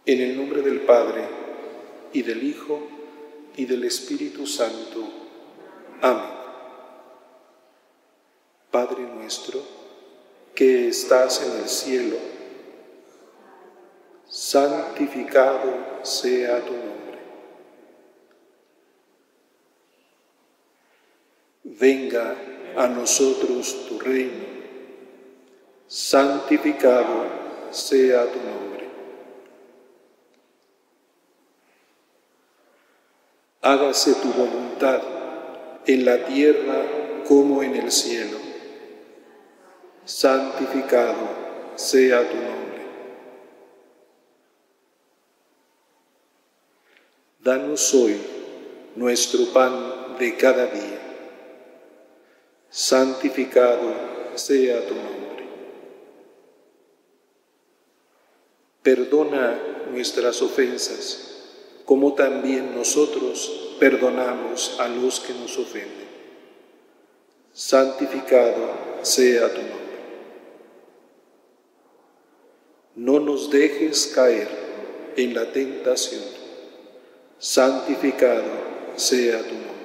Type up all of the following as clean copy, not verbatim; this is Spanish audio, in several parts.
En el nombre del Padre, y del Hijo, y del Espíritu Santo. Amén. Padre nuestro, que estás en el cielo, santificado sea tu nombre. Venga a nosotros tu reino, santificado sea tu nombre. Hágase tu voluntad en la tierra como en el cielo. Santificado sea tu nombre. Danos hoy nuestro pan de cada día. Santificado sea tu nombre. Perdona nuestras ofensas, como también nosotros perdonamos a los que nos ofenden. Santificado sea tu nombre. No nos dejes caer en la tentación. Santificado sea tu nombre.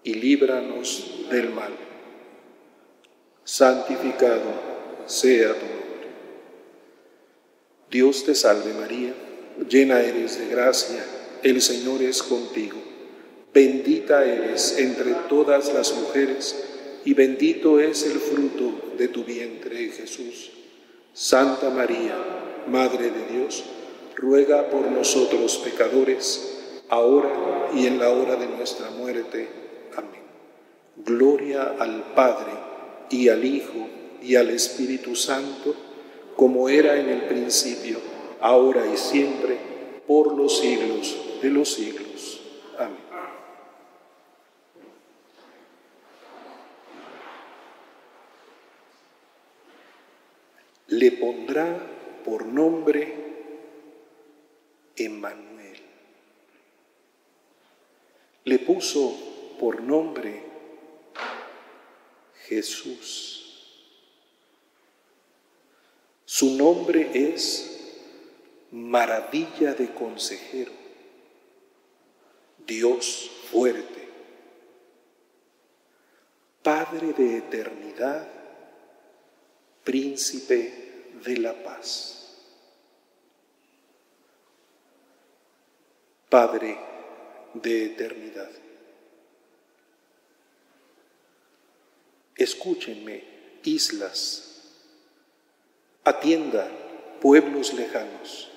Y líbranos del mal. Santificado sea tu nombre. Dios te salve María, llena eres de gracia, el Señor es contigo. Bendita eres entre todas las mujeres, y bendito es el fruto de tu vientre, Jesús. Santa María, Madre de Dios, ruega por nosotros pecadores, ahora y en la hora de nuestra muerte. Amén. Gloria al Padre, y al Hijo, y al Espíritu Santo, como era en el principio, ahora y siempre, por los siglos de los siglos. Amén. Le pondrá por nombre Emmanuel. Le puso por nombre Jesús. Su nombre es Maravilla de Consejero, Dios fuerte, Padre de eternidad, Príncipe de la paz. Padre de eternidad. Escúchenme, islas. Atienda, pueblos lejanos.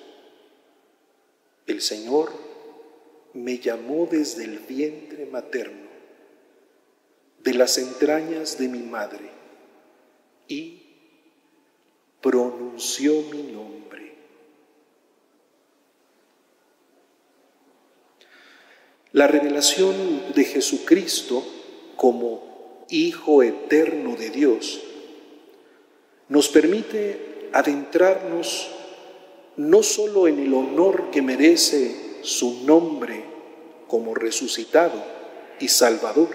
El Señor me llamó desde el vientre materno, de las entrañas de mi madre, y pronunció mi nombre. La revelación de Jesucristo como Hijo eterno de Dios nos permite adentrarnos no solo en el honor que merece su nombre como resucitado y Salvador,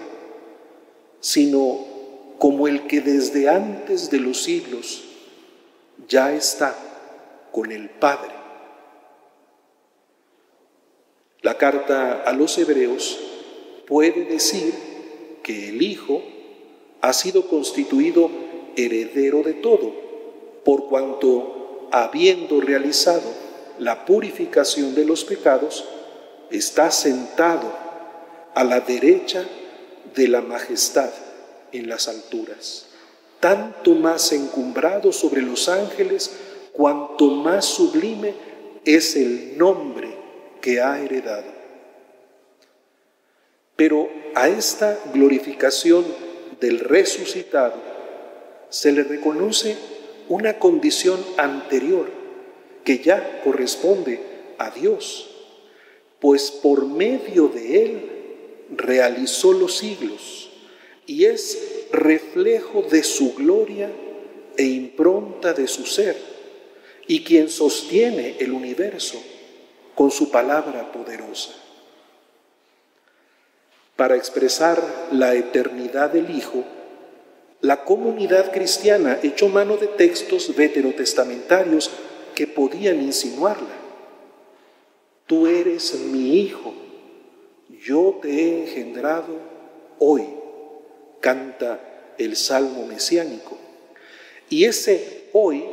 sino como el que desde antes de los siglos ya está con el Padre. La carta a los Hebreos puede decir que el Hijo ha sido constituido heredero de todo, por cuanto, habiendo realizado la purificación de los pecados, está sentado a la derecha de la majestad en las alturas, tanto más encumbrado sobre los ángeles, cuanto más sublime es el nombre que ha heredado. Pero a esta glorificación del resucitado se le reconoce una condición anterior que ya corresponde a Dios, pues por medio de Él realizó los siglos y es reflejo de su gloria e impronta de su ser, y quien sostiene el universo con su palabra poderosa. Para expresar la eternidad del Hijo, la comunidad cristiana echó mano de textos veterotestamentarios que podían insinuarla. Tú eres mi hijo, yo te he engendrado hoy, canta el Salmo mesiánico. Y ese hoy,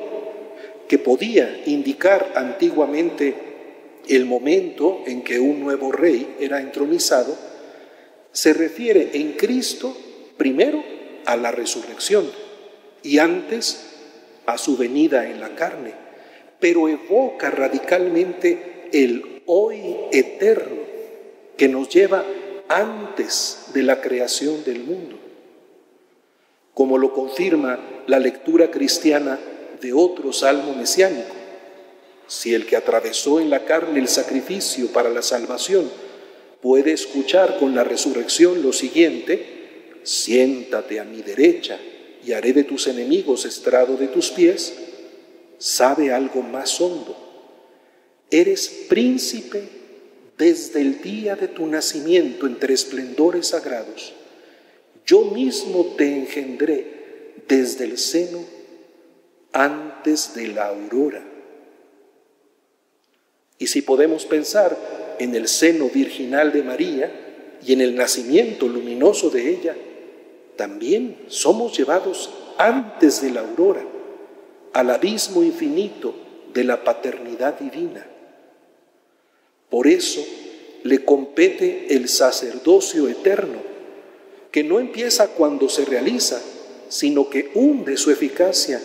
que podía indicar antiguamente el momento en que un nuevo rey era entronizado, se refiere en Cristo primero a la resurrección y antes a su venida en la carne, pero evoca radicalmente el hoy eterno que nos lleva antes de la creación del mundo, como lo confirma la lectura cristiana de otro salmo mesiánico. Si el que atravesó en la carne el sacrificio para la salvación puede escuchar con la resurrección lo siguiente: siéntate a mi derecha y haré de tus enemigos estrado de tus pies, sabe algo más hondo. Eres príncipe desde el día de tu nacimiento entre esplendores sagrados. Yo mismo te engendré desde el seno antes de la aurora. Y si podemos pensar en el seno virginal de María y en el nacimiento luminoso de ella, también somos llevados antes de la aurora al abismo infinito de la paternidad divina. Por eso le compete el sacerdocio eterno, que no empieza cuando se realiza, sino que hunde su eficacia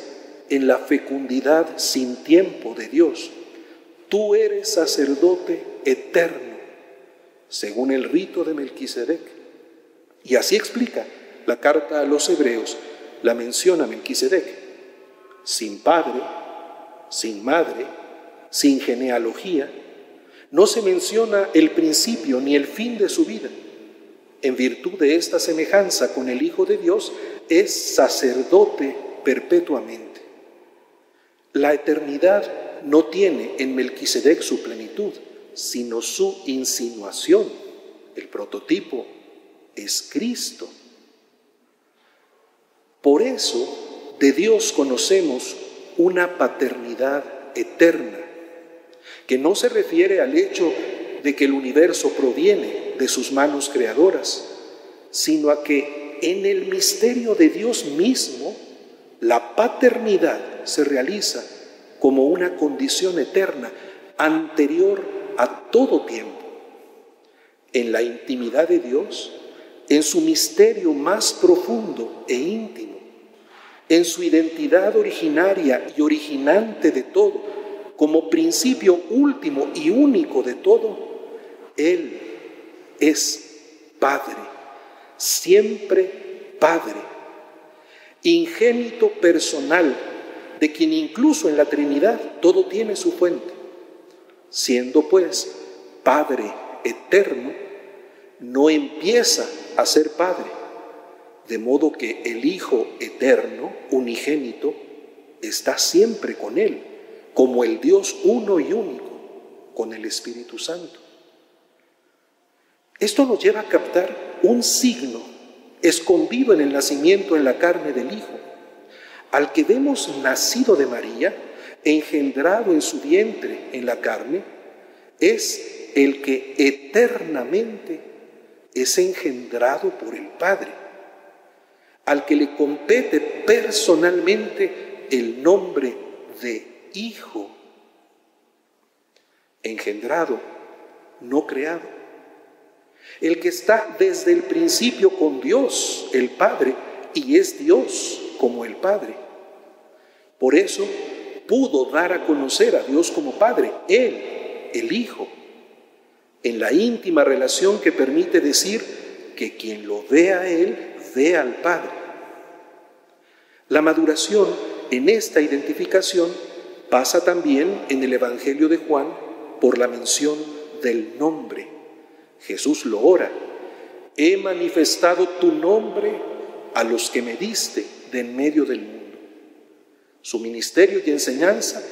en la fecundidad sin tiempo de Dios. Tú eres sacerdote eterno, según el rito de Melquisedec. Y así explica la carta a los Hebreos, la menciona Melquisedec: sin padre, sin madre, sin genealogía. No se menciona el principio ni el fin de su vida. En virtud de esta semejanza con el Hijo de Dios, es sacerdote perpetuamente. La eternidad no tiene en Melquisedec su plenitud, sino su insinuación. El prototipo es Cristo. Por eso, de Dios conocemos una paternidad eterna, que no se refiere al hecho de que el universo proviene de sus manos creadoras, sino a que en el misterio de Dios mismo la paternidad se realiza como una condición eterna, anterior a todo tiempo. En la intimidad de Dios, en su misterio más profundo e íntimo, en su identidad originaria y originante de todo, como principio último y único de todo, Él es Padre, siempre Padre, ingénito personal, de quien incluso en la Trinidad todo tiene su fuente. Siendo pues Padre eterno, no empieza a ser Padre, de modo que el Hijo eterno, unigénito, está siempre con Él, como el Dios uno y único, con el Espíritu Santo. Esto nos lleva a captar un signo escondido en el nacimiento en la carne del Hijo, al que vemos nacido de María, engendrado en su vientre en la carne, es el que eternamente es engendrado por el Padre, al que le compete personalmente el nombre de Hijo, engendrado, no creado, el que está desde el principio con Dios, el Padre, y es Dios como el Padre. Por eso pudo dar a conocer a Dios como Padre, Él, el Hijo, en la íntima relación que permite decir que quien lo ve a Él, ve al Padre. La maduración en esta identificación pasa también en el Evangelio de Juan por la mención del nombre. Jesús lo ora: he manifestado tu nombre a los que me diste de en medio del mundo. Su ministerio y enseñanza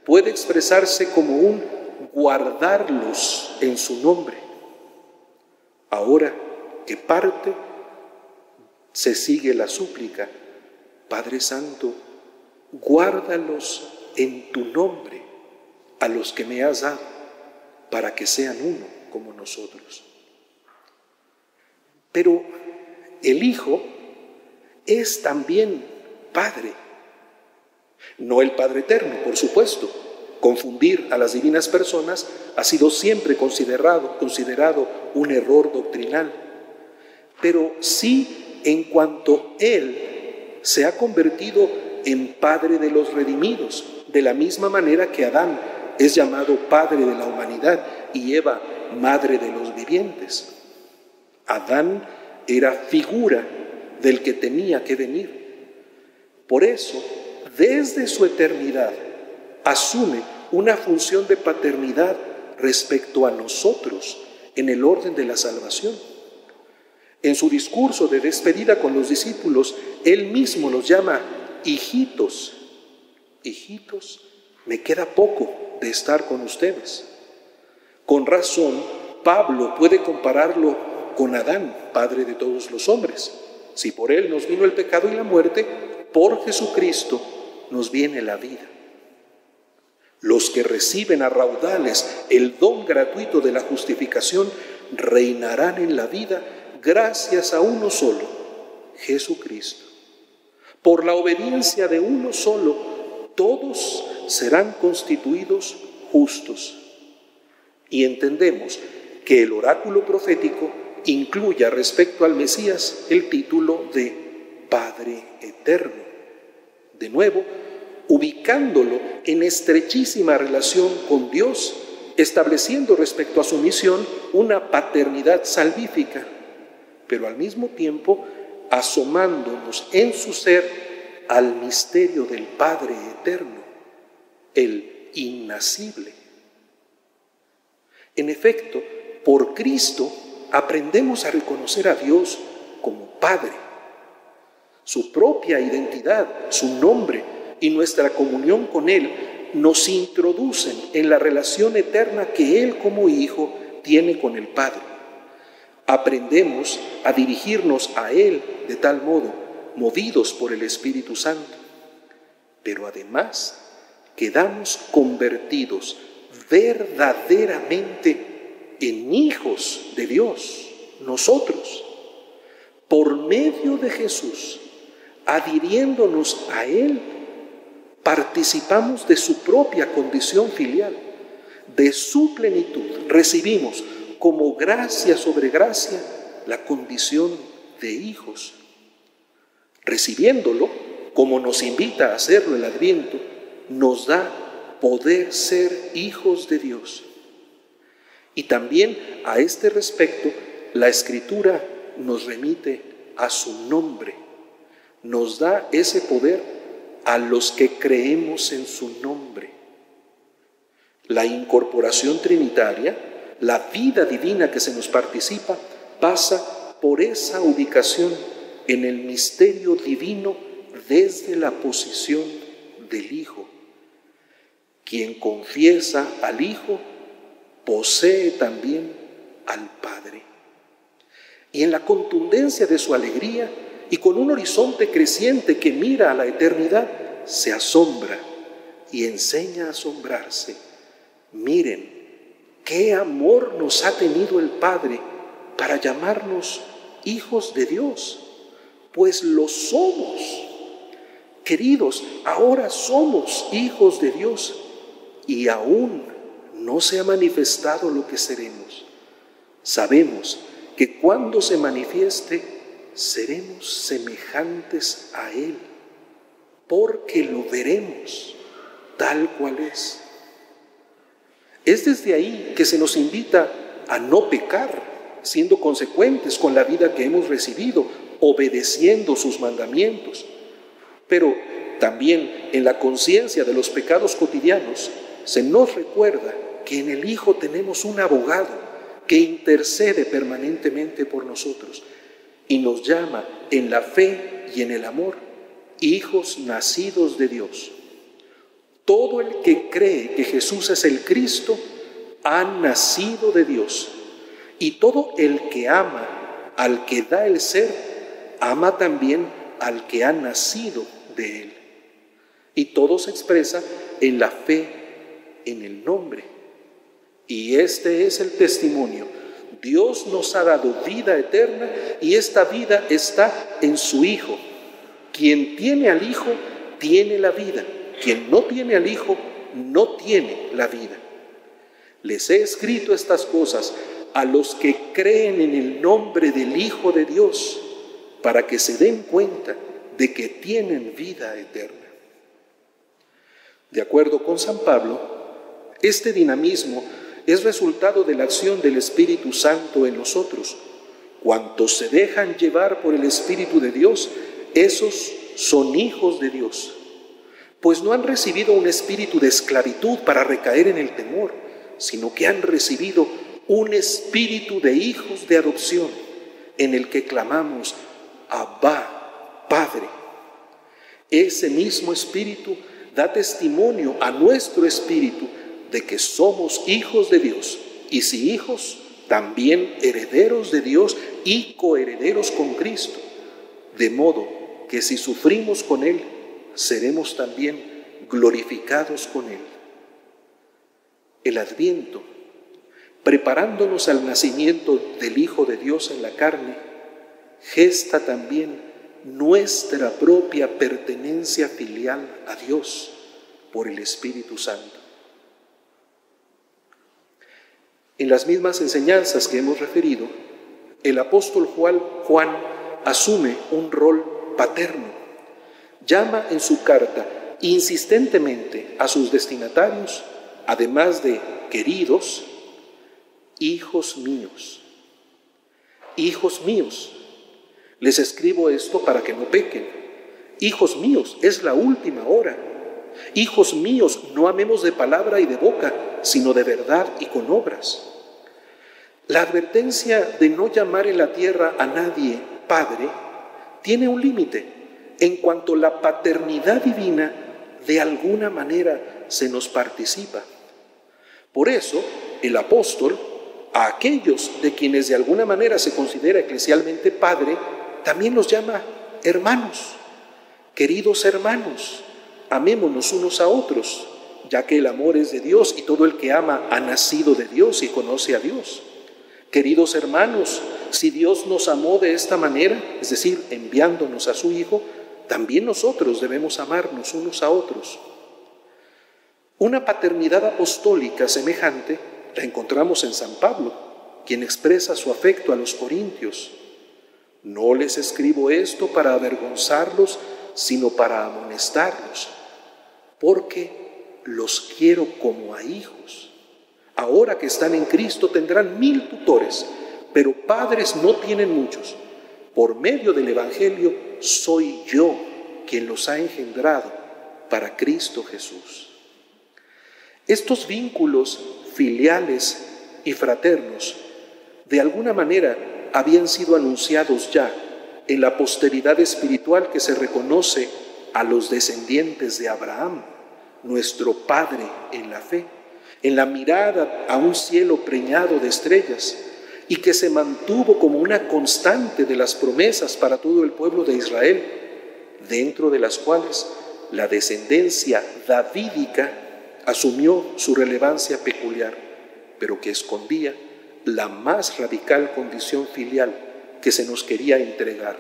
puede expresarse como un guardarlos en su nombre. Ahora que parte, se sigue la súplica: Padre Santo, guárdalos en tu nombre a los que me has dado, para que sean uno como nosotros. Pero el Hijo es también Padre. No el Padre Eterno, por supuesto. Confundir a las divinas personas ha sido siempre considerado un error doctrinal. Pero sí en cuanto Él se ha convertido en Padre de los redimidos, de la misma manera que Adán es llamado Padre de la humanidad y Eva Madre de los vivientes. Adán era figura del que tenía que venir. Por eso, desde su eternidad, asume una función de paternidad respecto a nosotros en el orden de la salvación. En su discurso de despedida con los discípulos, él mismo los llama hijitos. Hijitos, me queda poco de estar con ustedes. Con razón, Pablo puede compararlo con Adán, padre de todos los hombres. Si por él nos vino el pecado y la muerte, por Jesucristo nos viene la vida. Los que reciben a raudales el don gratuito de la justificación reinarán en la vida gracias a uno solo, Jesucristo. Por la obediencia de uno solo, todos serán constituidos justos. Y entendemos que el oráculo profético incluya respecto al Mesías el título de Padre Eterno. De nuevo, ubicándolo en estrechísima relación con Dios, estableciendo respecto a su misión una paternidad salvífica, pero al mismo tiempo asomándonos en su ser al misterio del Padre Eterno, el innacible. En efecto, por Cristo aprendemos a reconocer a Dios como Padre. Su propia identidad, su nombre y nuestra comunión con Él nos introducen en la relación eterna que Él como Hijo tiene con el Padre. Aprendemos a dirigirnos a Él de tal modo, movidos por el Espíritu Santo. Pero además quedamos convertidos verdaderamente en hijos de Dios, nosotros, por medio de Jesús, adhiriéndonos a Él, participamos de su propia condición filial, de su plenitud. Recibimos como gracia sobre gracia la condición de hijos. Recibiéndolo, como nos invita a hacerlo el Adviento, nos da poder ser hijos de Dios. Y también a este respecto, la Escritura nos remite a su nombre. Nos da ese poder a los que creemos en su nombre. La incorporación trinitaria, la vida divina que se nos participa, pasa por esa ubicación en el misterio divino desde la posición del Hijo. Quien confiesa al Hijo, posee también al Padre. Y en la contundencia de su alegría y con un horizonte creciente que mira a la eternidad, se asombra y enseña a asombrarse. Miren, qué amor nos ha tenido el Padre para llamarnos hijos de Dios, pues lo somos. Queridos, ahora somos hijos de Dios y aún no se ha manifestado lo que seremos. Sabemos que cuando se manifieste, seremos semejantes a Él, porque lo veremos tal cual es. Es desde ahí que se nos invita a no pecar, siendo consecuentes con la vida que hemos recibido, obedeciendo sus mandamientos. Pero también en la conciencia de los pecados cotidianos se nos recuerda que en el Hijo tenemos un abogado que intercede permanentemente por nosotros y nos llama en la fe y en el amor hijos nacidos de Dios. Todo el que cree que Jesús es el Cristo ha nacido de Dios, y todo el que ama al que da el ser, ama también al que ha nacido de Él. Y todo se expresa en la fe en el nombre. Y este es el testimonio. Dios nos ha dado vida eterna y esta vida está en su Hijo. Quien tiene al Hijo tiene la vida. Quien no tiene al Hijo no tiene la vida. Les he escrito estas cosas a los que creen en el nombre del Hijo de Dios, para que se den cuenta de que tienen vida eterna. De acuerdo con San Pablo, este dinamismo es resultado de la acción del Espíritu Santo en nosotros. Cuantos se dejan llevar por el Espíritu de Dios, esos son hijos de Dios, pues no han recibido un espíritu de esclavitud para recaer en el temor, sino que han recibido un espíritu de hijos de adopción, en el que clamamos: Abba, Padre. Ese mismo espíritu da testimonio a nuestro espíritu de que somos hijos de Dios, y si hijos, también herederos de Dios y coherederos con Cristo, de modo que si sufrimos con Él, seremos también glorificados con Él. El Adviento, preparándonos al nacimiento del Hijo de Dios en la carne, gesta también nuestra propia pertenencia filial a Dios por el Espíritu Santo. En las mismas enseñanzas que hemos referido, el apóstol Juan asume un rol paterno. Llama en su carta insistentemente a sus destinatarios, además de queridos, hijos míos. Hijos míos. Les escribo esto para que no pequen. Hijos míos, es la última hora. Hijos míos, no amemos de palabra y de boca, sino de verdad y con obras. La advertencia de no llamar en la tierra a nadie Padre tiene un límite en cuanto la paternidad divina de alguna manera se nos participa. Por eso, el apóstol, a aquellos de quienes de alguna manera se considera eclesialmente padre, también los llama hermanos. Queridos hermanos, amémonos unos a otros, ya que el amor es de Dios y todo el que ama ha nacido de Dios y conoce a Dios. Queridos hermanos, si Dios nos amó de esta manera, es decir, enviándonos a su Hijo, también nosotros debemos amarnos unos a otros. Una paternidad apostólica semejante la encontramos en San Pablo, quien expresa su afecto a los corintios. No les escribo esto para avergonzarlos, sino para amonestarlos, porque los quiero como a hijos. Ahora que están en Cristo tendrán 1000 tutores, pero padres no tienen muchos. Por medio del Evangelio soy yo quien los ha engendrado para Cristo Jesús. Estos vínculos filiales y fraternos de alguna manera habían sido anunciados ya en la posteridad espiritual que se reconoce a los descendientes de Abraham, nuestro Padre en la fe, en la mirada a un cielo preñado de estrellas, y que se mantuvo como una constante de las promesas para todo el pueblo de Israel, dentro de las cuales la descendencia davídica asumió su relevancia peculiar, pero que escondía la más radical condición filial que se nos quería entregar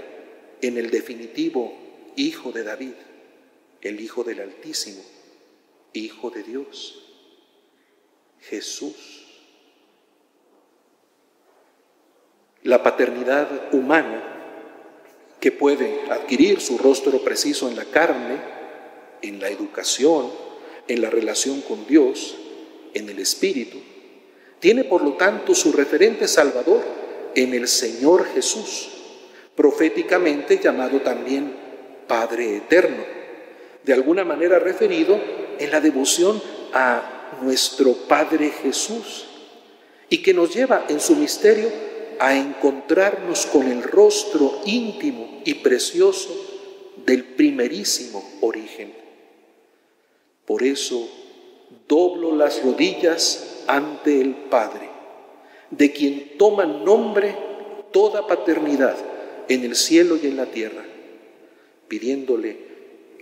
en el definitivo Hijo de David, el Hijo del Altísimo, Hijo de Dios, Jesús. La paternidad humana, que puede adquirir su rostro preciso en la carne, en la educación, en la relación con Dios, en el Espíritu, tiene por lo tanto su referente salvador en el Señor Jesús, proféticamente llamado también Padre Eterno, de alguna manera referido en la devoción a nuestro Padre Jesús, y que nos lleva en su misterio a encontrarnos con el rostro íntimo y precioso del primerísimo origen. Por eso doblo las rodillas ante el Padre, de quien toma nombre toda paternidad en el cielo y en la tierra, pidiéndole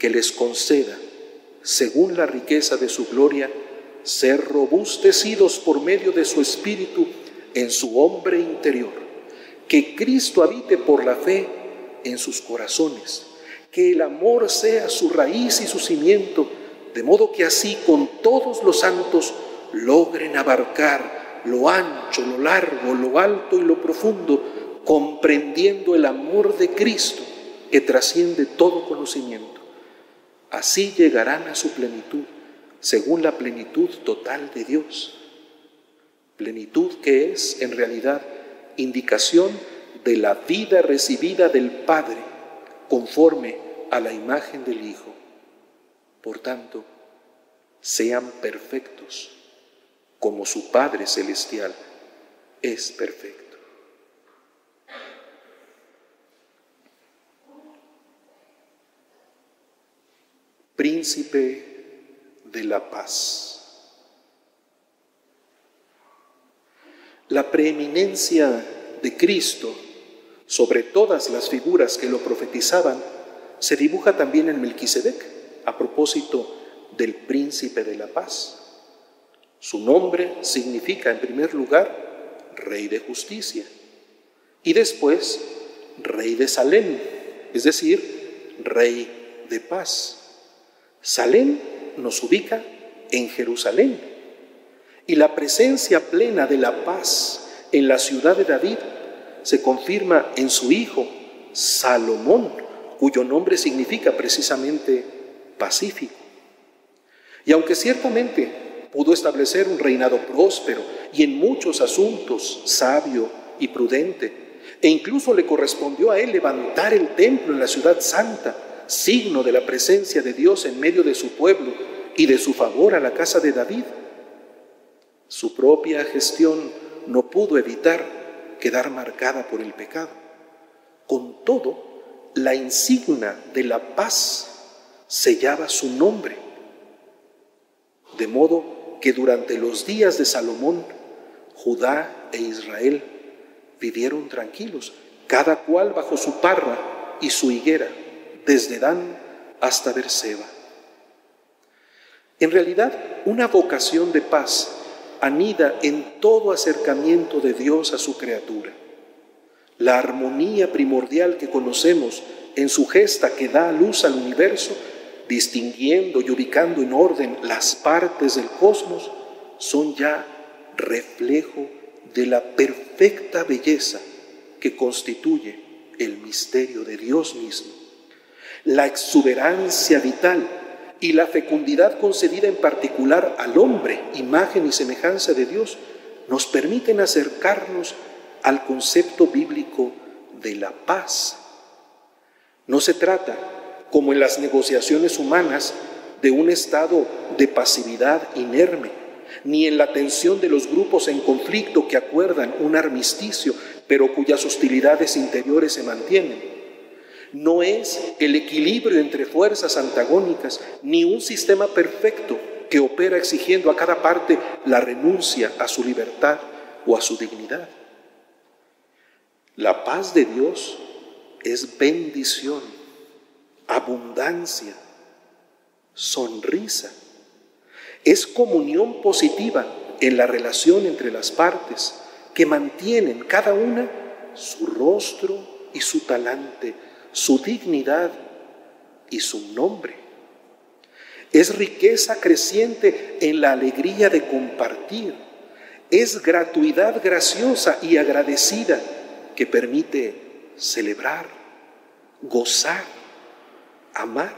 que les conceda, según la riqueza de su gloria, ser robustecidos por medio de su Espíritu en su hombre interior, que Cristo habite por la fe en sus corazones, que el amor sea su raíz y su cimiento, de modo que así con todos los santos logren abarcar lo ancho, lo largo, lo alto y lo profundo, comprendiendo el amor de Cristo que trasciende todo conocimiento. Así llegarán a su plenitud, según la plenitud total de Dios. Plenitud que es, en realidad, indicación de la vida recibida del Padre, conforme a la imagen del Hijo. Por tanto, sean perfectos, como su Padre Celestial es perfecto. Príncipe de la paz. La preeminencia de Cristo sobre todas las figuras que lo profetizaban se dibuja también en Melquisedec, a propósito del príncipe de la paz. Su nombre significa, en primer lugar, Rey de Justicia, y después Rey de Salem, es decir, Rey de Paz. Salem nos ubica en Jerusalén, y la presencia plena de la paz en la ciudad de David se confirma en su hijo Salomón, cuyo nombre significa precisamente pacífico. Y aunque ciertamente pudo establecer un reinado próspero y en muchos asuntos sabio y prudente, e incluso le correspondió a él levantar el templo en la ciudad santa, signo de la presencia de Dios en medio de su pueblo y de su favor a la casa de David, su propia gestión no pudo evitar quedar marcada por el pecado. Con todo, la insignia de la paz sellaba su nombre, de modo que durante los días de Salomón, Judá e Israel vivieron tranquilos, cada cual bajo su parra y su higuera, desde Dan hasta Berseba. En realidad, una vocación de paz anida en todo acercamiento de Dios a su criatura. La armonía primordial que conocemos en su gesta que da luz al universo, distinguiendo y ubicando en orden las partes del cosmos, son ya reflejo de la perfecta belleza que constituye el misterio de Dios mismo. La exuberancia vital y la fecundidad concedida en particular al hombre, imagen y semejanza de Dios, nos permiten acercarnos al concepto bíblico de la paz. No se trata, como en las negociaciones humanas, de un estado de pasividad inerme, ni en la tensión de los grupos en conflicto que acuerdan un armisticio, pero cuyas hostilidades interiores se mantienen. No es el equilibrio entre fuerzas antagónicas, ni un sistema perfecto que opera exigiendo a cada parte la renuncia a su libertad o a su dignidad. La paz de Dios es bendición, abundancia, sonrisa. Es comunión positiva en la relación entre las partes que mantienen cada una su rostro y su talante, su dignidad y su nombre. Es riqueza creciente en la alegría de compartir. Es gratuidad graciosa y agradecida que permite celebrar, gozar, amar.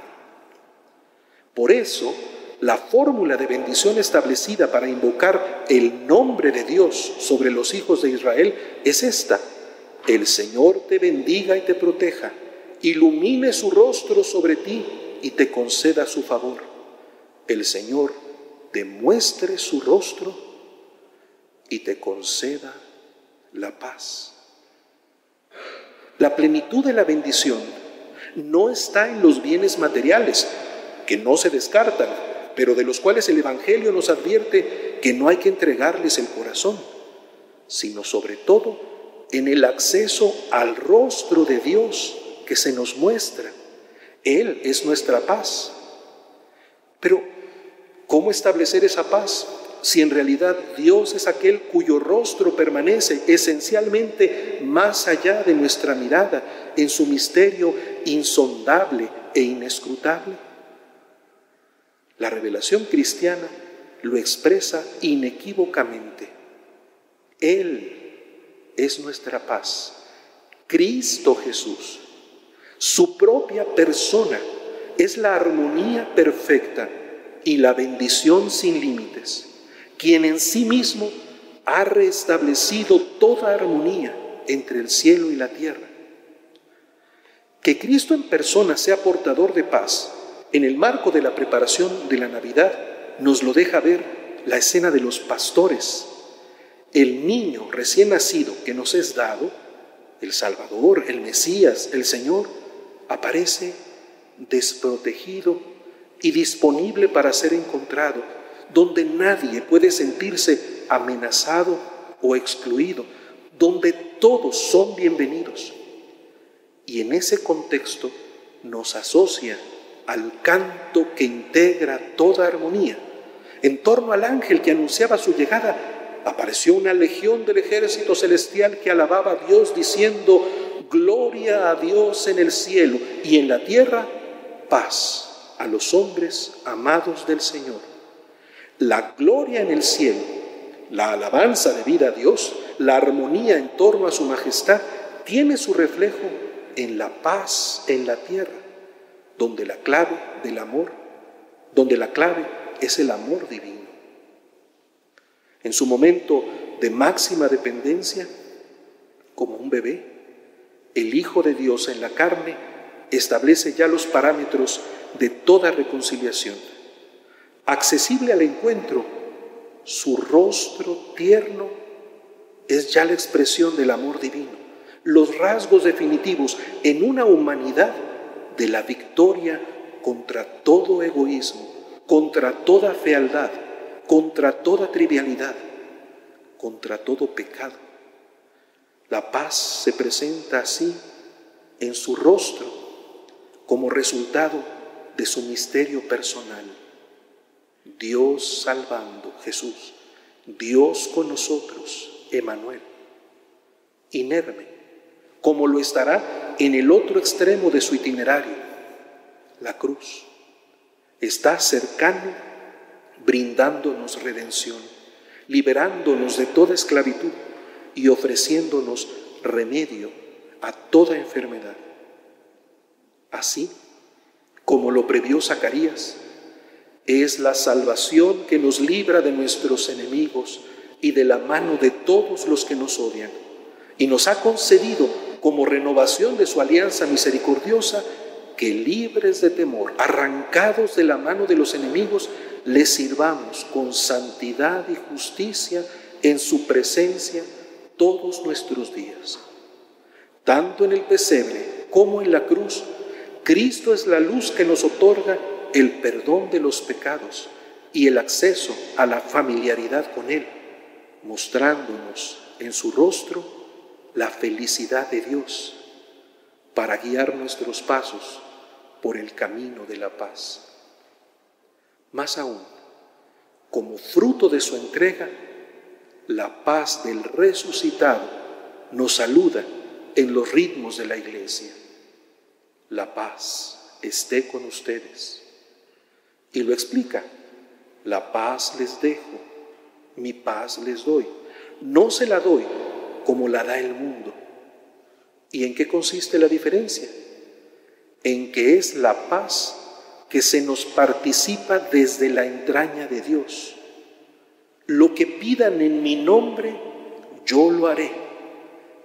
Por eso, la fórmula de bendición establecida para invocar el nombre de Dios sobre los hijos de Israel es esta: el Señor te bendiga y te proteja, ilumine su rostro sobre ti y te conceda su favor. El Señor te muestre su rostro y te conceda la paz. La plenitud de la bendición no está en los bienes materiales, que no se descartan, pero de los cuales el Evangelio nos advierte que no hay que entregarles el corazón, sino sobre todo en el acceso al rostro de Dios que se nos muestra, Él es nuestra paz. Pero, ¿cómo establecer esa paz si en realidad Dios es aquel cuyo rostro permanece esencialmente más allá de nuestra mirada, en su misterio insondable e inescrutable? La revelación cristiana lo expresa inequívocamente. Él es nuestra paz. Cristo Jesús, su propia persona, es la armonía perfecta y la bendición sin límites, quien en sí mismo ha restablecido toda armonía entre el cielo y la tierra. Que Cristo en persona sea portador de paz, en el marco de la preparación de la Navidad, nos lo deja ver la escena de los pastores. El niño recién nacido que nos es dado, el Salvador, el Mesías, el Señor, aparece desprotegido y disponible para ser encontrado, donde nadie puede sentirse amenazado o excluido, donde todos son bienvenidos. Y en ese contexto nos asocia al canto que integra toda armonía. En torno al ángel que anunciaba su llegada, apareció una legión del ejército celestial que alababa a Dios diciendo: gloria a Dios en el cielo y en la tierra paz a los hombres amados del Señor. La gloria en el cielo, la alabanza debida a Dios, la armonía en torno a su majestad, tiene su reflejo en la paz en la tierra, donde la clave del amor, donde la clave es el amor divino. En su momento de máxima dependencia, como un bebé, el Hijo de Dios en la carne establece ya los parámetros de toda reconciliación. Accesible al encuentro, su rostro tierno es ya la expresión del amor divino, los rasgos definitivos en una humanidad de la victoria contra todo egoísmo, contra toda fealdad, contra toda trivialidad, contra todo pecado. La paz se presenta así en su rostro como resultado de su misterio personal. Dios salvando, Jesús, Dios con nosotros, Emmanuel. Inerme, como lo estará en el otro extremo de su itinerario, la cruz. Está cercano, brindándonos redención, liberándonos de toda esclavitud y ofreciéndonos remedio a toda enfermedad. Así, como lo previó Zacarías, es la salvación que nos libra de nuestros enemigos y de la mano de todos los que nos odian, y nos ha concedido como renovación de su alianza misericordiosa que, libres de temor, arrancados de la mano de los enemigos, les sirvamos con santidad y justicia en su presencia todos nuestros días. Tanto en el pesebre como en la cruz, Cristo es la luz que nos otorga el perdón de los pecados y el acceso a la familiaridad con Él, mostrándonos en su rostro la felicidad de Dios para guiar nuestros pasos por el camino de la paz. Más aún, como fruto de su entrega, la paz del resucitado nos saluda en los ritmos de la Iglesia. La paz esté con ustedes. Y lo explica: la paz les dejo, mi paz les doy. No se la doy como la da el mundo. ¿Y en qué consiste la diferencia? En que es la paz que se nos participa desde la entraña de Dios. Lo que pidan en mi nombre, yo lo haré,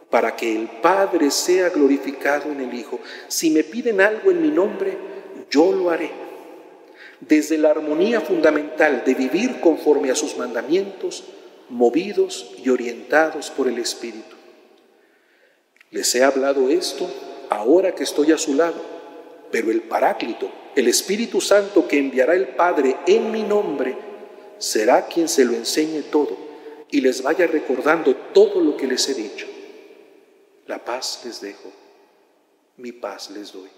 para que el Padre sea glorificado en el Hijo. Si me piden algo en mi nombre, yo lo haré. Desde la armonía fundamental de vivir conforme a sus mandamientos, movidos y orientados por el Espíritu. Les he hablado esto ahora que estoy a su lado, pero el Paráclito, el Espíritu Santo que enviará el Padre en mi nombre, será quien se lo enseñe todo y les vaya recordando todo lo que les he dicho. La paz les dejo, mi paz les doy.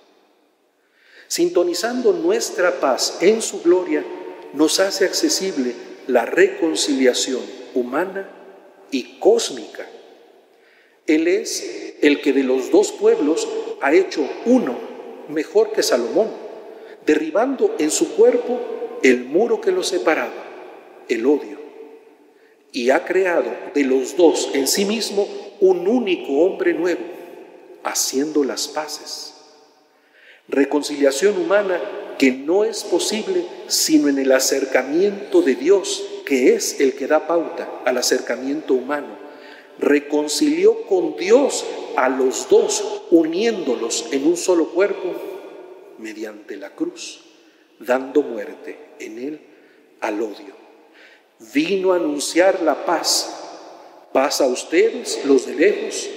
Sintonizando nuestra paz en su gloria, nos hace accesible la reconciliación humana y cósmica. Él es el que de los dos pueblos ha hecho uno mejor que Salomón, derribando en su cuerpo el muro que los separaba, el odio, y ha creado de los dos en sí mismo un único hombre nuevo, haciendo las paces. Reconciliación humana que no es posible sino en el acercamiento de Dios, que es el que da pauta al acercamiento humano. Reconcilió con Dios a los dos, uniéndolos en un solo cuerpo mediante la cruz, dando muerte en él al odio. Vino a anunciar la paz, paz a ustedes, los de lejos,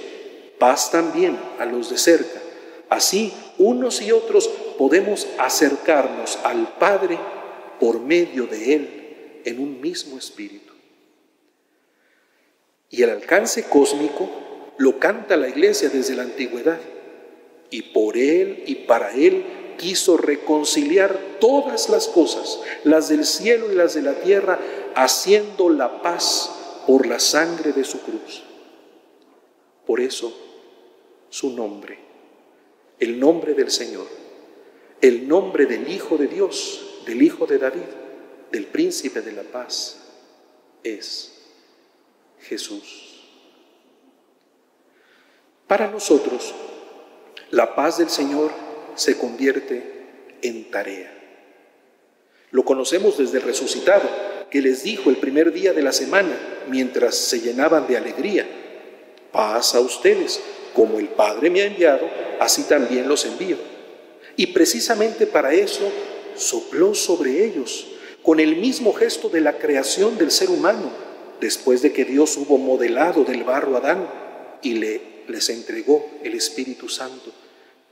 paz también a los de cerca. Así, unos y otros podemos acercarnos al Padre por medio de Él en un mismo espíritu. Y el alcance cósmico lo canta la Iglesia desde la antigüedad. Y por Él y para Él quiso reconciliar todas las cosas, las del cielo y las de la tierra, haciendo la paz por la sangre de su cruz. Por eso, su nombre, el nombre del Señor, el nombre del Hijo de Dios, del Hijo de David, del Príncipe de la paz, es Jesús. Para nosotros, la paz del Señor se convierte en tarea. Lo conocemos desde el resucitado, que les dijo el primer día de la semana, mientras se llenaban de alegría: paz a ustedes, como el Padre me ha enviado, así también los envío. Y precisamente para eso sopló sobre ellos, con el mismo gesto de la creación del ser humano, después de que Dios hubo modelado del barro a Adán y les entregó el Espíritu Santo,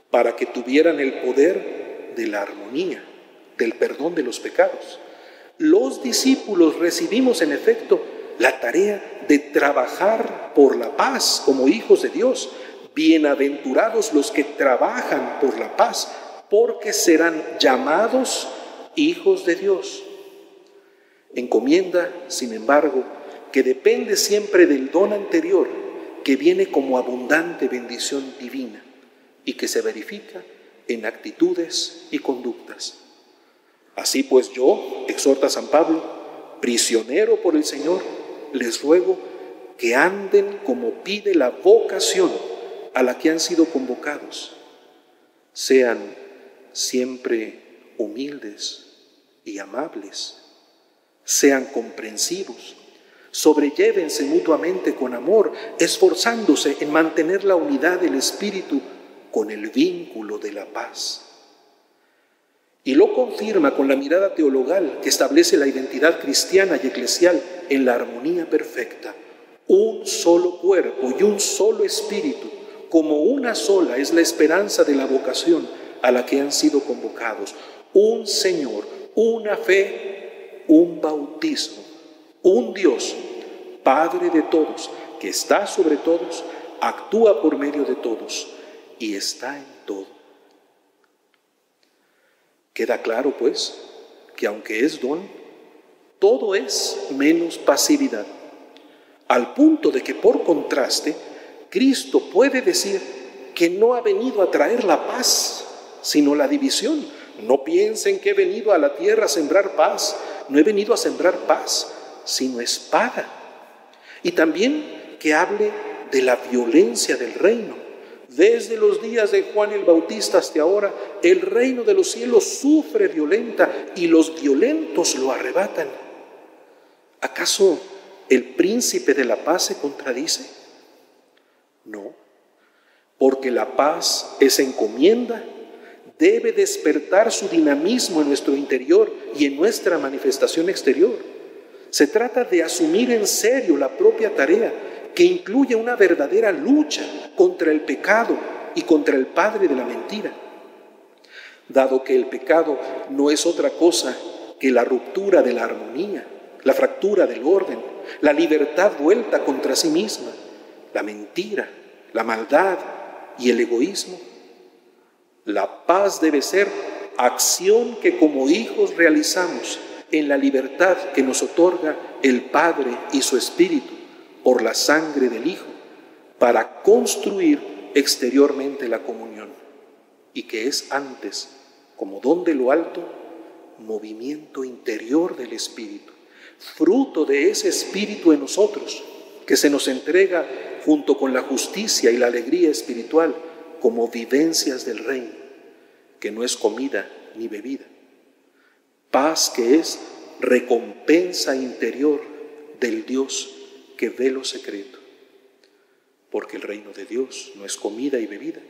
para que tuvieran el poder de la armonía, del perdón de los pecados. Los discípulos recibimos en efecto la tarea de trabajar por la paz como hijos de Dios. Bienaventurados los que trabajan por la paz, porque serán llamados hijos de Dios. Encomienda, sin embargo, que depende siempre del don anterior, que viene como abundante bendición divina y que se verifica en actitudes y conductas. Así pues yo, exhorta San Pablo, prisionero por el Señor, les ruego que anden como pide la vocación a la que han sido convocados. Sean siempre humildes y amables, sean comprensivos, sobrellévense mutuamente con amor, esforzándose en mantener la unidad del Espíritu con el vínculo de la paz. Y lo confirma con la mirada teologal que establece la identidad cristiana y eclesial en la armonía perfecta. Un solo cuerpo y un solo espíritu, como una sola es la esperanza de la vocación a la que han sido convocados. Un Señor, una fe, un bautismo, un Dios, Padre de todos, que está sobre todos, actúa por medio de todos y está en todo. Queda claro, pues, que aunque es don, todo es menos pasividad, al punto de que, por contraste, Cristo puede decir que no ha venido a traer la paz, sino la división. No piensen que he venido a la tierra a sembrar paz. No he venido a sembrar paz, sino espada. Y también que hable de la violencia del reino. Desde los días de Juan el Bautista hasta ahora, el reino de los cielos sufre violenta y los violentos lo arrebatan. ¿Acaso el príncipe de la paz se contradice? No, porque la paz es encomienda, debe despertar su dinamismo en nuestro interior y en nuestra manifestación exterior. Se trata de asumir en serio la propia tarea, que incluye una verdadera lucha contra el pecado y contra el padre de la mentira. Dado que el pecado no es otra cosa que la ruptura de la armonía, la fractura del orden, la libertad vuelta contra sí misma, la mentira, la maldad y el egoísmo, la paz debe ser acción que como hijos realizamos en la libertad que nos otorga el Padre y su Espíritu por la sangre del Hijo, para construir exteriormente la comunión, y que es antes, como don de lo alto, movimiento interior del Espíritu, fruto de ese Espíritu en nosotros, que se nos entrega junto con la justicia y la alegría espiritual como vivencias del reino, que no es comida ni bebida. Paz que es recompensa interior del Dios que ve lo secreto, porque el reino de Dios no es comida y bebida,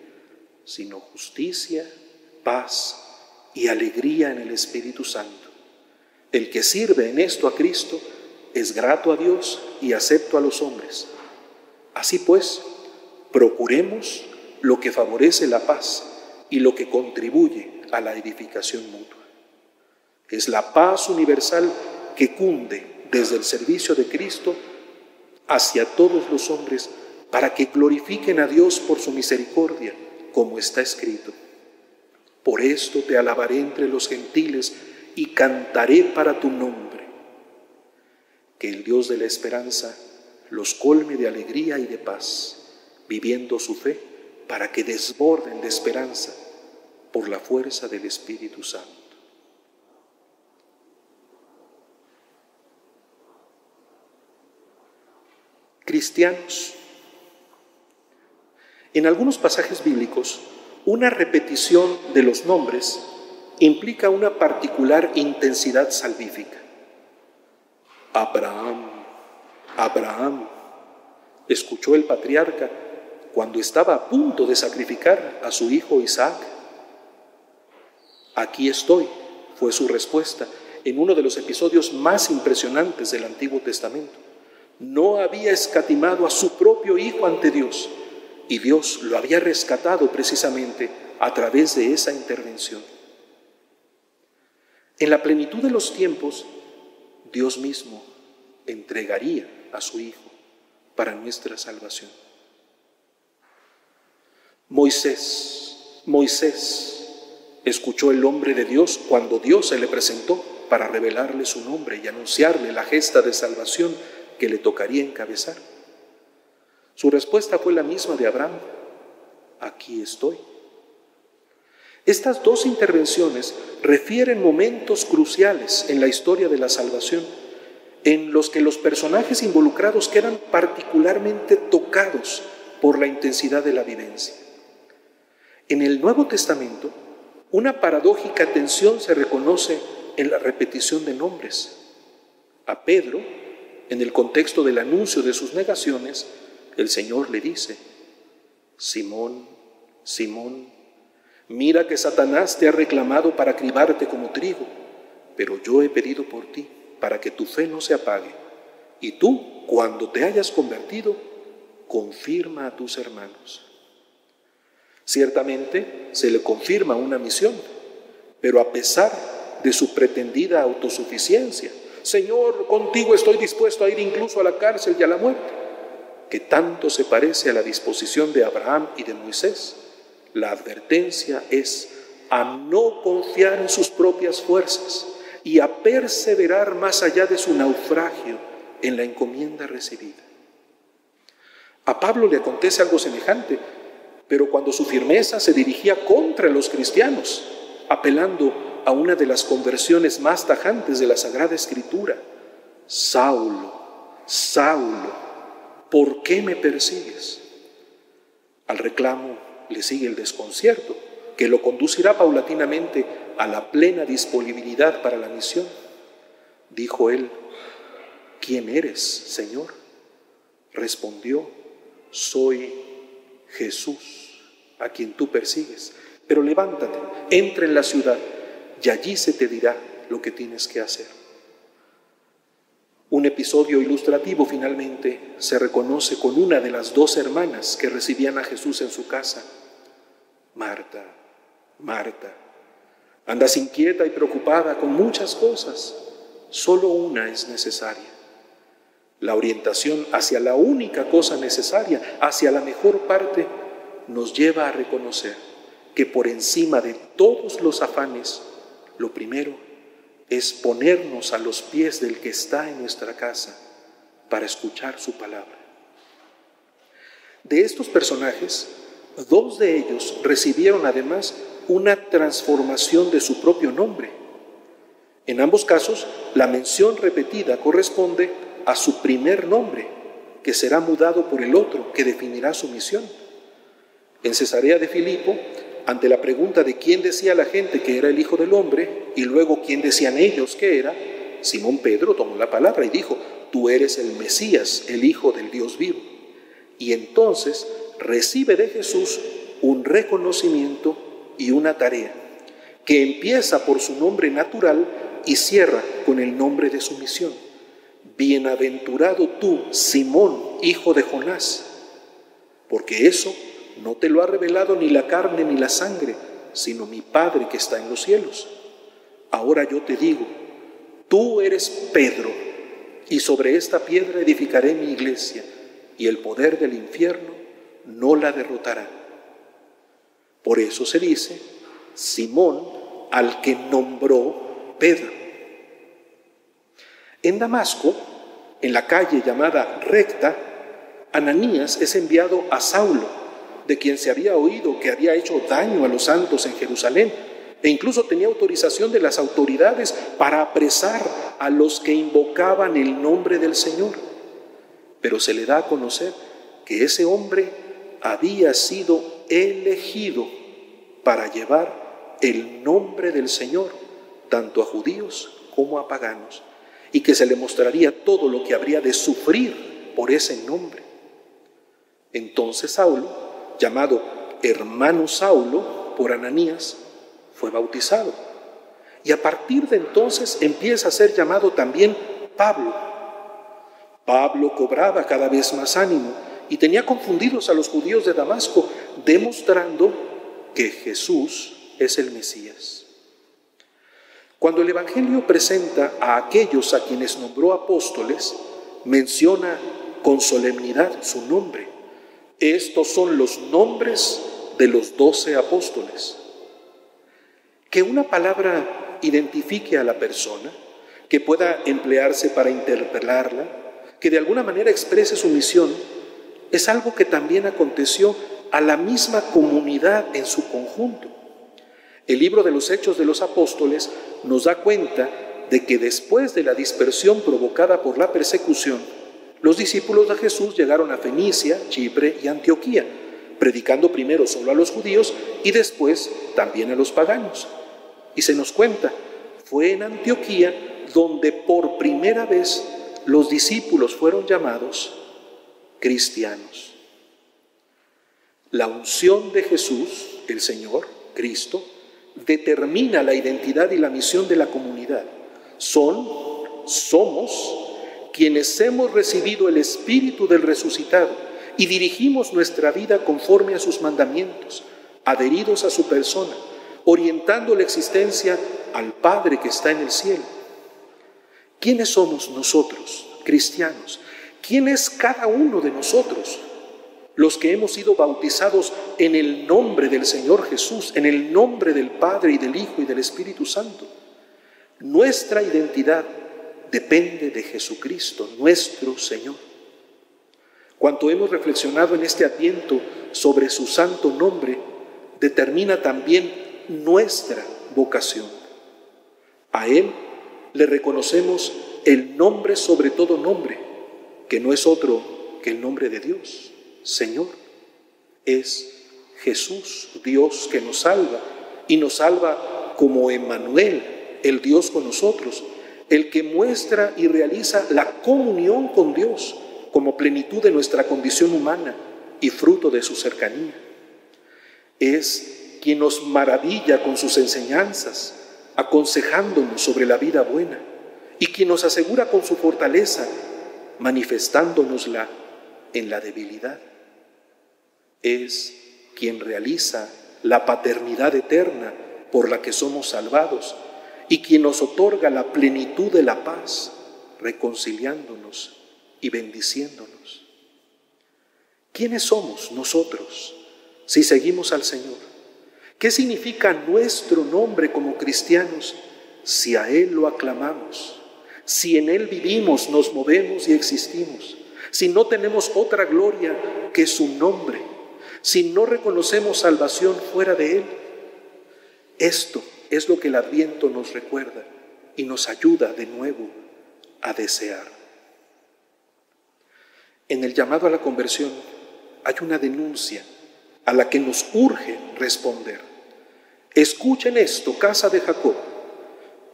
sino justicia, paz y alegría en el Espíritu Santo. El que sirve en esto a Cristo es grato a Dios y acepto a los hombres. Así pues, procuremos lo que favorece la paz y lo que contribuye a la edificación mutua. Es la paz universal que cunde desde el servicio de Cristo hacia todos los hombres para que glorifiquen a Dios por su misericordia, como está escrito. Por esto te alabaré entre los gentiles y cantaré para tu nombre. Que el Dios de la esperanza los colme de alegría y de paz, viviendo su fe para que desborden de esperanza por la fuerza del Espíritu Santo. Cristianos. En algunos pasajes bíblicos, una repetición de los nombres implica una particular intensidad salvífica. Abraham, Abraham, escuchó el patriarca cuando estaba a punto de sacrificar a su hijo Isaac. Aquí estoy, fue su respuesta en uno de los episodios más impresionantes del Antiguo Testamento. No había escatimado a su propio hijo ante Dios, y Dios lo había rescatado precisamente a través de esa intervención. En la plenitud de los tiempos, Dios mismo entregaría a su Hijo para nuestra salvación. Moisés, escuchó el hombre de Dios cuando Dios se le presentó para revelarle su nombre y anunciarle la gesta de salvación que le tocaría encabezar. Su respuesta fue la misma de Abraham: aquí estoy. Estas dos intervenciones refieren momentos cruciales en la historia de la salvación, en los que los personajes involucrados quedan particularmente tocados por la intensidad de la vivencia. En el Nuevo Testamento, una paradójica tensión se reconoce en la repetición de nombres. A Pedro, en el contexto del anuncio de sus negaciones, el Señor le dice: Simón, Simón, mira que Satanás te ha reclamado para cribarte como trigo, pero yo he pedido por ti para que tu fe no se apague. Y tú, cuando te hayas convertido, confirma a tus hermanos. Ciertamente se le confirma una misión, pero a pesar de su pretendida autosuficiencia: Señor, contigo estoy dispuesto a ir incluso a la cárcel y a la muerte, que tanto se parece a la disposición de Abraham y de Moisés, la advertencia es a no confiar en sus propias fuerzas y a perseverar más allá de su naufragio en la encomienda recibida. A Pablo le acontece algo semejante, pero cuando su firmeza se dirigía contra los cristianos, apelando a una de las conversiones más tajantes de la Sagrada Escritura: Saulo, Saulo, ¿por qué me persigues? Al reclamo le sigue el desconcierto, que lo conducirá paulatinamente a la plena disponibilidad para la misión. Dijo él: ¿quién eres, Señor? Respondió: soy Jesús, a quien tú persigues. Pero levántate, entra en la ciudad, y allí se te dirá lo que tienes que hacer. Un episodio ilustrativo finalmente se reconoce con una de las dos hermanas que recibían a Jesús en su casa. Marta, Marta, andas inquieta y preocupada con muchas cosas, solo una es necesaria. La orientación hacia la única cosa necesaria, hacia la mejor parte, nos lleva a reconocer que por encima de todos los afanes, lo primero es ponernos a los pies del que está en nuestra casa para escuchar su palabra. De estos personajes, 2 de ellos recibieron además una transformación de su propio nombre. En ambos casos, la mención repetida corresponde a su primer nombre, que será mudado por el otro, que definirá su misión. En Cesarea de Filipo, ante la pregunta de quién decía la gente que era el Hijo del Hombre y luego quién decían ellos que era, Simón Pedro tomó la palabra y dijo: tú eres el Mesías, el Hijo del Dios vivo. Y entonces recibe de Jesús un reconocimiento y una tarea que empieza por su nombre natural y cierra con el nombre de su misión. Bienaventurado tú, Simón, hijo de Jonás, porque eso no te lo ha revelado ni la carne ni la sangre, sino mi Padre que está en los cielos. Ahora yo te digo, tú eres Pedro, y sobre esta piedra edificaré mi iglesia, y el poder del infierno no la derrotará. Por eso se dice Simón al que nombró Pedro. En Damasco, en la calle llamada Recta, Ananías es enviado a Saulo, de quien se había oído que había hecho daño a los santos en Jerusalén, e incluso tenía autorización de las autoridades para apresar a los que invocaban el nombre del Señor. Pero se le da a conocer que ese hombre había sido elegido para llevar el nombre del Señor tanto a judíos como a paganos, y que se le mostraría todo lo que habría de sufrir por ese nombre. Entonces Saulo, llamado hermano Saulo por Ananías, fue bautizado. Y a partir de entonces empieza a ser llamado también Pablo. Pablo cobraba cada vez más ánimo y tenía confundidos a los judíos de Damasco, demostrando que Jesús es el Mesías. Cuando el Evangelio presenta a aquellos a quienes nombró apóstoles, menciona con solemnidad su nombre. Estos son los nombres de los 12 apóstoles. Que una palabra identifique a la persona, que pueda emplearse para interpelarla, que de alguna manera exprese su misión, es algo que también aconteció a la misma comunidad en su conjunto. El libro de los Hechos de los Apóstoles nos da cuenta de que después de la dispersión provocada por la persecución, los discípulos de Jesús llegaron a Fenicia, Chipre y Antioquía, predicando primero solo a los judíos y después también a los paganos. Y se nos cuenta, fue en Antioquía donde por primera vez los discípulos fueron llamados cristianos. La unción de Jesús, el Señor, Cristo, determina la identidad y la misión de la comunidad. Somos quienes hemos recibido el Espíritu del resucitado y dirigimos nuestra vida conforme a sus mandamientos, adheridos a su persona, orientando la existencia al Padre que está en el cielo. ¿Quiénes somos nosotros, cristianos? ¿Quién es cada uno de nosotros? Los que hemos sido bautizados en el nombre del Señor Jesús, en el nombre del Padre y del Hijo y del Espíritu Santo. Nuestra identidad depende de Jesucristo, nuestro Señor. Cuanto hemos reflexionado en este Adviento sobre su santo nombre, determina también nuestra vocación. A Él le reconocemos el nombre sobre todo nombre, que no es otro que el nombre de Dios, Señor. Es Jesús, Dios que nos salva, y nos salva como Emmanuel, el Dios con nosotros, el que muestra y realiza la comunión con Dios como plenitud de nuestra condición humana y fruto de su cercanía. Es quien nos maravilla con sus enseñanzas, aconsejándonos sobre la vida buena, y quien nos asegura con su fortaleza, manifestándonosla en la debilidad. Es quien realiza la paternidad eterna por la que somos salvados y quien nos otorga la plenitud de la paz, reconciliándonos y bendiciéndonos. ¿Quiénes somos nosotros si seguimos al Señor? ¿Qué significa nuestro nombre como cristianos si a Él lo aclamamos? Si en Él vivimos, nos movemos y existimos. Si no tenemos otra gloria que su nombre. Si no reconocemos salvación fuera de Él. Esto es lo que el Adviento nos recuerda y nos ayuda de nuevo a desear. En el llamado a la conversión hay una denuncia a la que nos urge responder. Escuchen esto, casa de Jacob,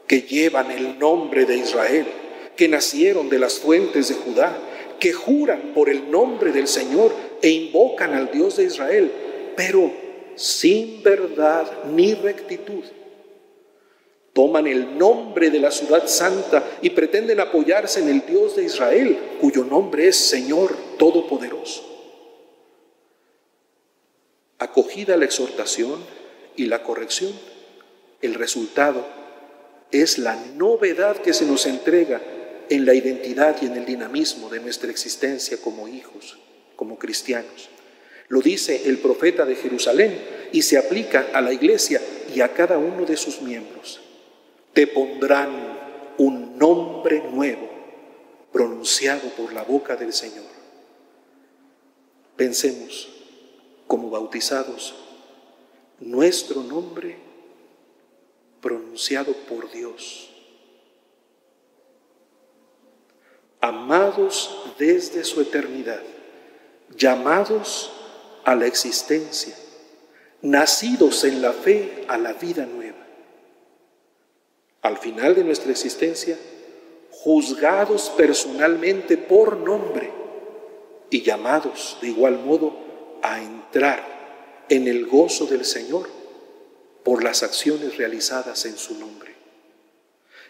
que llevan el nombre de Israel, que nacieron de las fuentes de Judá, que juran por el nombre del Señor e invocan al Dios de Israel, pero sin verdad ni rectitud. Toman el nombre de la ciudad santa y pretenden apoyarse en el Dios de Israel, cuyo nombre es Señor Todopoderoso. Acogida la exhortación y la corrección, el resultado es la novedad que se nos entrega en la identidad y en el dinamismo de nuestra existencia como hijos, como cristianos. Lo dice el profeta de Jerusalén y se aplica a la iglesia y a cada uno de sus miembros. Te pondrán un nombre nuevo, pronunciado por la boca del Señor. Pensemos, como bautizados, nuestro nombre pronunciado por Dios. Amados desde su eternidad, llamados a la existencia, nacidos en la fe a la vida nueva. Al final de nuestra existencia, juzgados personalmente por nombre y llamados de igual modo a entrar en el gozo del Señor por las acciones realizadas en su nombre.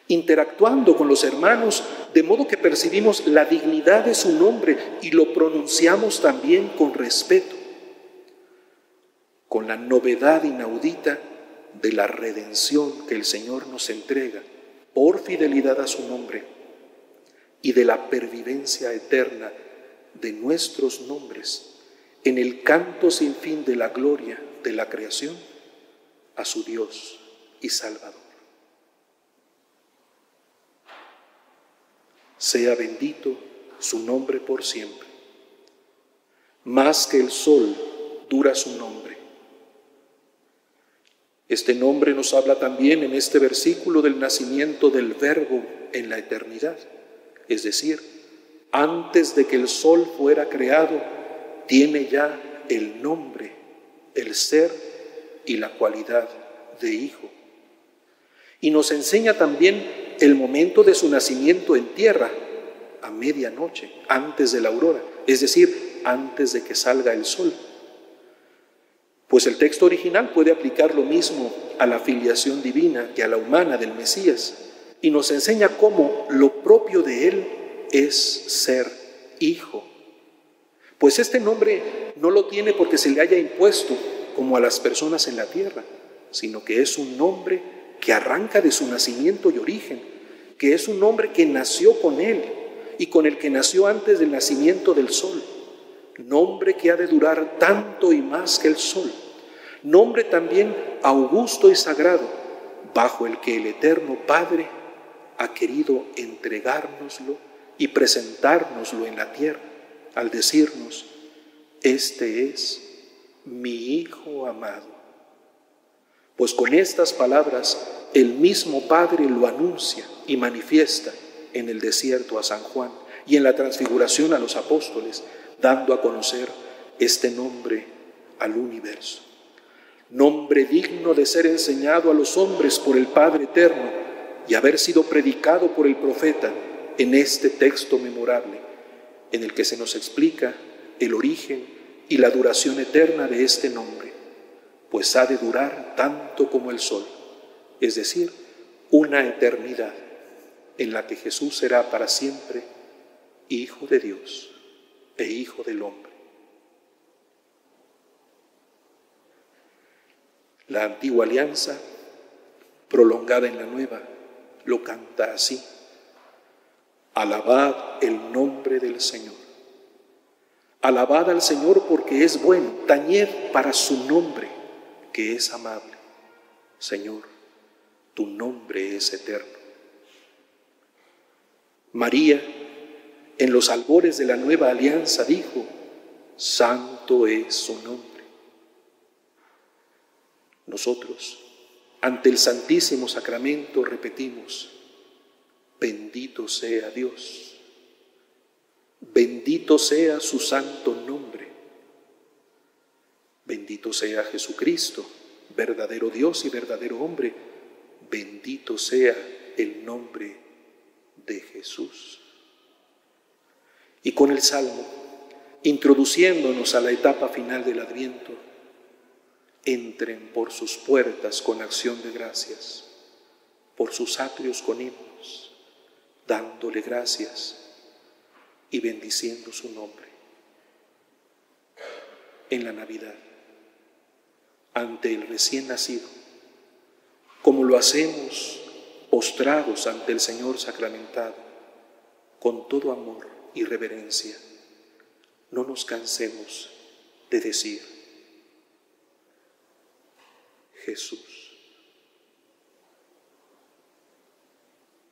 Interactuando con los hermanos, de modo que percibimos la dignidad de su nombre y lo pronunciamos también con respeto, con la novedad inaudita de la redención que el Señor nos entrega por fidelidad a su nombre y de la pervivencia eterna de nuestros nombres en el canto sin fin de la gloria de la creación a su Dios y Salvador. Sea bendito su nombre por siempre. Más que el sol dura su nombre. Este nombre nos habla también en este versículo del nacimiento del Verbo en la eternidad. Es decir, antes de que el sol fuera creado, tiene ya el nombre, el ser y la cualidad de hijo. Y nos enseña también el momento de su nacimiento en tierra, a medianoche, antes de la aurora, es decir, antes de que salga el sol. Pues el texto original puede aplicar lo mismo a la filiación divina que a la humana del Mesías, y nos enseña cómo lo propio de él es ser hijo. Pues este nombre no lo tiene porque se le haya impuesto como a las personas en la tierra, sino que es un nombre que arranca de su nacimiento y origen, que es un nombre que nació con él y con el que nació antes del nacimiento del sol. Nombre que ha de durar tanto y más que el sol, nombre también augusto y sagrado, bajo el que el eterno Padre ha querido entregárnoslo y presentárnoslo en la tierra, al decirnos, este es mi Hijo amado. Pues con estas palabras el mismo Padre lo anuncia y manifiesta en el desierto a San Juan y en la transfiguración a los apóstoles, dando a conocer este nombre al universo. Nombre digno de ser enseñado a los hombres por el Padre eterno y haber sido predicado por el profeta en este texto memorable, en el que se nos explica el origen y la duración eterna de este nombre, pues ha de durar tanto como el sol, es decir, una eternidad en la que Jesús será para siempre Hijo de Dios e Hijo del hombre. La antigua alianza, prolongada en la nueva, lo canta así: alabad el nombre del Señor. Alabad al Señor porque es bueno, tañed para su nombre, porque es amable. Señor, tu nombre es eterno. María, en los albores de la nueva alianza, dijo: santo es su nombre. Nosotros, ante el Santísimo Sacramento, repetimos: bendito sea Dios, bendito sea su santo nombre, bendito sea Jesucristo, verdadero Dios y verdadero hombre, bendito sea el nombre de Jesús. Y con el Salmo, introduciéndonos a la etapa final del Adviento: entren por sus puertas con acción de gracias, por sus atrios con himnos, dándole gracias y bendiciendo su nombre. En la Navidad, ante el recién nacido, como lo hacemos postrados ante el Señor sacramentado, con todo amor y reverencia, no nos cansemos de decir: Jesús,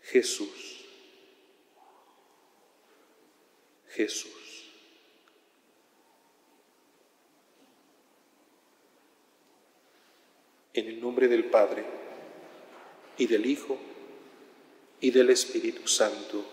Jesús, Jesús. En el nombre del Padre, y del Hijo, y del Espíritu Santo.